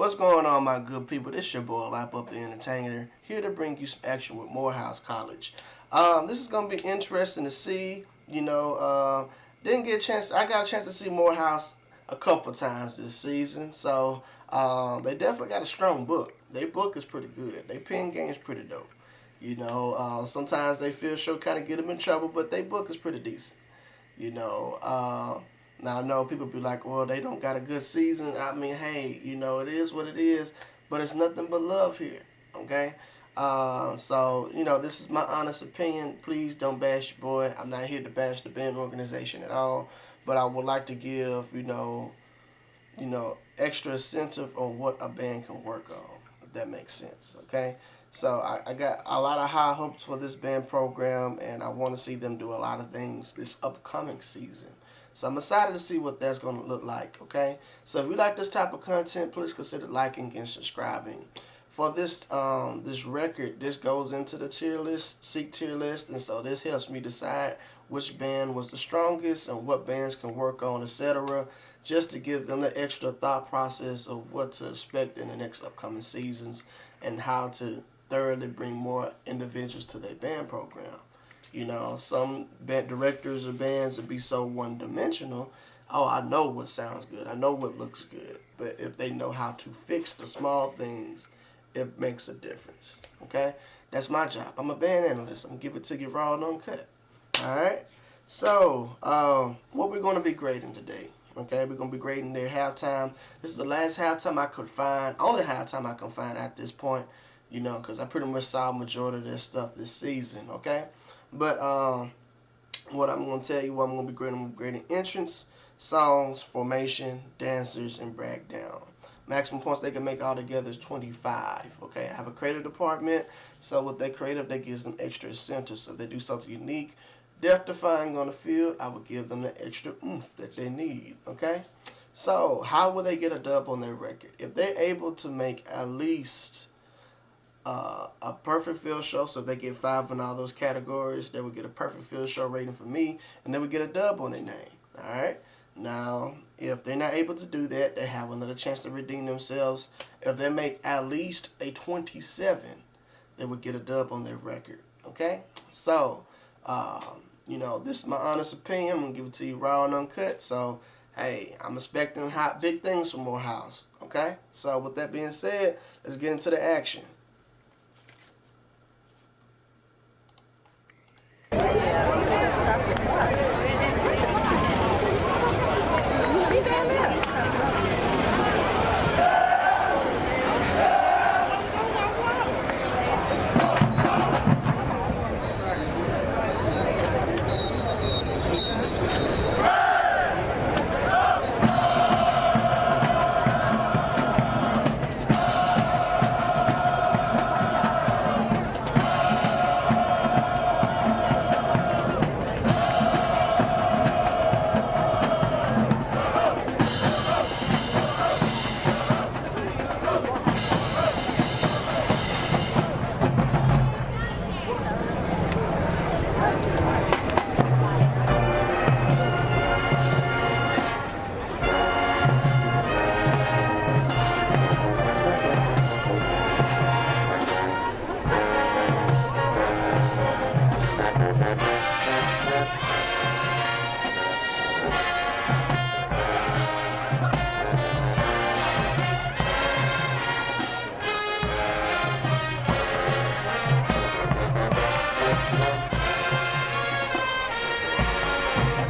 What's going on, my good people? This your boy, Lap Up the Entertainer, here to bring you some action with Morehouse College. This is going to be interesting to see. Didn't get a chance. I got a chance to see Morehouse a couple times this season, so they definitely got a strong book. Their book is pretty good. Their pen game is pretty dope. Sometimes they feel show kind of get them in trouble, but their book is pretty decent. Now I know people be like, well, they don't got a good season. I mean, hey, it is what it is, but it's nothing but love here, okay? This is my honest opinion. Please don't bash your boy. I'm not here to bash the band organization at all, but I would like to give, extra incentive on what a band can work on, if that makes sense, okay? So I got a lot of high hopes for this band program, and I want to see them do a lot of things this upcoming season. So I'm excited to see what that's going to look like, okay? So if you like this type of content, please consider liking and subscribing. For this record, this goes into the tier list, Seek tier list, and so this helps me decide which band was the strongest and what bands can work on, etc., just to give them the extra thought process of what to expect in the next upcoming seasons and how to thoroughly bring more individuals to their band program. Some band directors or bands would be so one-dimensional. Oh, I know what sounds good. I know what looks good. But if they know how to fix the small things, it makes a difference. Okay? That's my job. I'm a band analyst. I'm going to give it to you raw and uncut. Alright? So, what we're going to be grading today. Okay? We're going to be grading their halftime. This is the last halftime I could find. Only halftime I can find at this point. Because I pretty much saw a majority of their stuff this season. Okay? But what I'm going to tell you, what I'm going to be grading, I'm grading entrance, songs, formation, dancers, and breakdown. Maximum points they can make all together is 25. Okay, I have a creative department, so with that creative, that gives them extra incentives. So if they do something unique, death-defying on the field, I would give them the extra oomph that they need. Okay, so how will they get a dub on their record? If they're able to make at least a perfect field show, so if they get 5 in all those categories, they would get a perfect field show rating for me, and they would get a dub on their name. Alright? Now, if they're not able to do that, they have another chance to redeem themselves. If they make at least a 27, they would get a dub on their record. Okay? So, this is my honest opinion. I'm going to give it to you raw and uncut. So, hey, I'm expecting big things from Morehouse. Okay? So, with that being said, let's get into the action.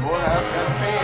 Morehouse got a fan.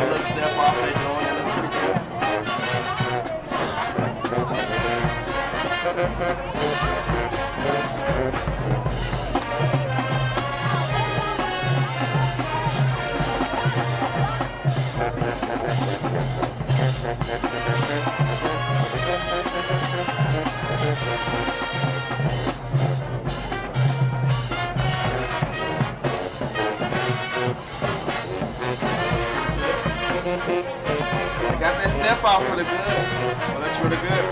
little step off they doing, they look pretty good. They got that step off really good. Well, that's really good.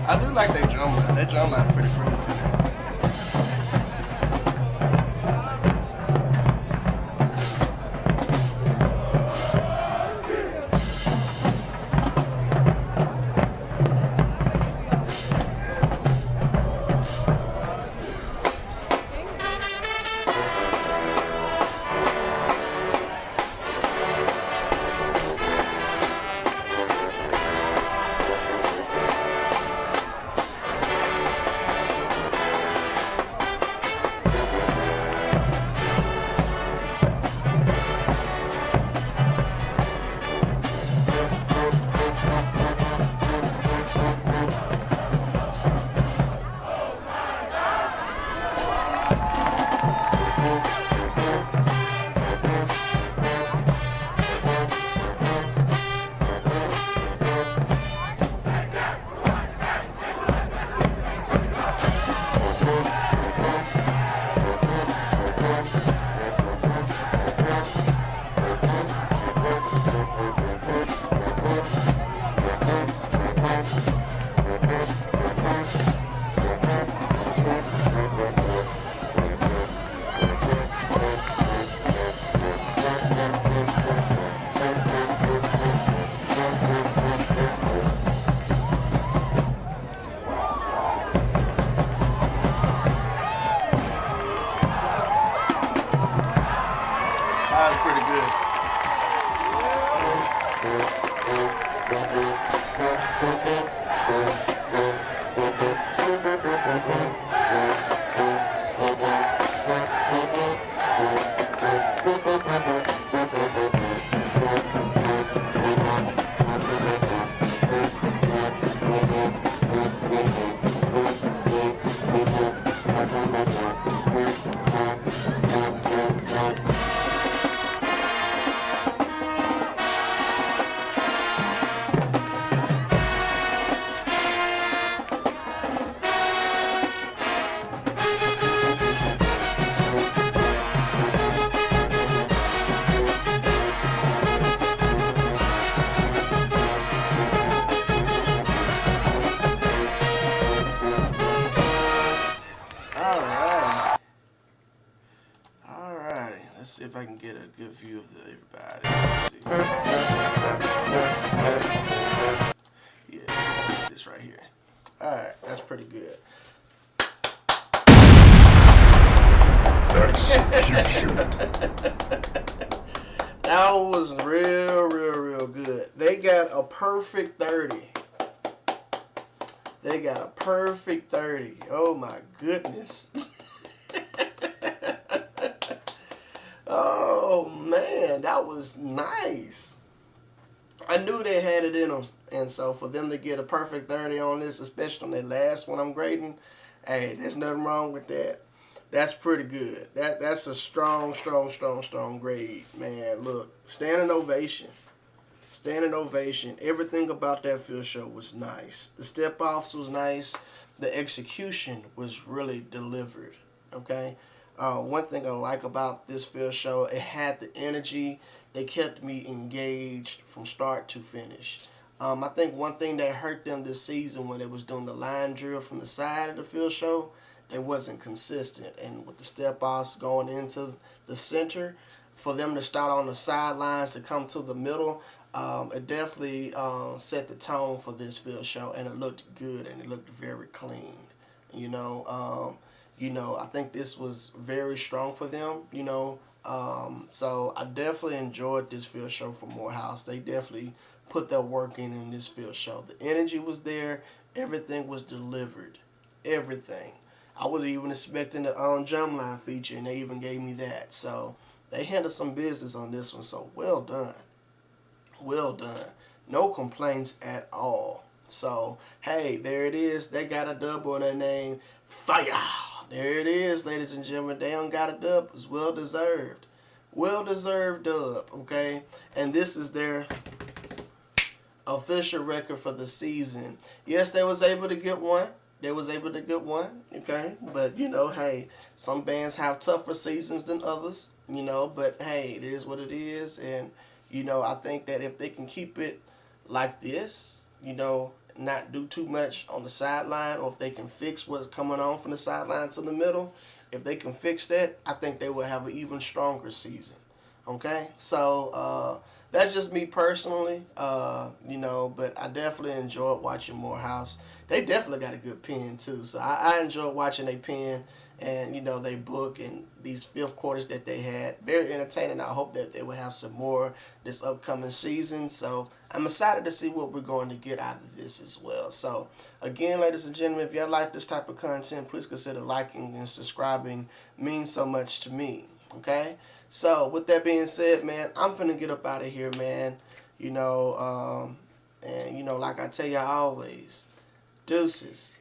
I do like their drum line. Their drum line pretty groovy. Let's see if I can get a good view of everybody. Let's see. Yeah, this right here. Alright, that's pretty good. Execution. That was real good. They got a perfect 30. They got a perfect 30. Oh my goodness. Oh man, that was nice. I knew they had it in them. And so for them to get a perfect 30 on this, especially on their last one I'm grading, hey, there's nothing wrong with that. That's pretty good. That's a strong grade, man. Look, standing ovation. Standing ovation. Everything about that field show was nice. The step-offs was nice. The execution was really delivered. Okay? One thing I like about this field show, it had the energy. They kept me engaged from start to finish. I think one thing that hurt them this season when they was doing the line drill from the side of the field show, they wasn't consistent. And with the step-offs going into the center, for them to start on the sidelines to come to the middle, it definitely set the tone for this field show, and it looked good and it looked very clean. You know, I think this was very strong for them. So I definitely enjoyed this field show for Morehouse. They definitely put their work in this field show. The energy was there. Everything was delivered. Everything. I wasn't even expecting the drum line feature, and they even gave me that. So they handled some business on this one. So well done. Well done. No complaints at all. So, hey, there it is. They got a dub on their name. Fire! There it is, ladies and gentlemen. They don't got a dub. It's well deserved. Well deserved dub, okay? And this is their official record for the season. Yes, they was able to get one. Okay? But, hey, some bands have tougher seasons than others, but hey, it is what it is. And, I think that if they can keep it like this, not do too much on the sideline, or if they can fix what's coming on from the sideline to the middle, if they can fix that, I think they will have an even stronger season. Okay? So, that's just me personally, but I definitely enjoyed watching Morehouse. They definitely got a good pen, too. So I enjoyed watching their pen and, they book and these fifth quarters that they had. Very entertaining. I hope that they will have some more this upcoming season. So I'm excited to see what we're going to get out of this as well. So, again, ladies and gentlemen, if y'all like this type of content, please consider liking and subscribing. It means so much to me. Okay? So, with that being said, man, I'm finna get up out of here, man. And, like I tell y'all always, deuces.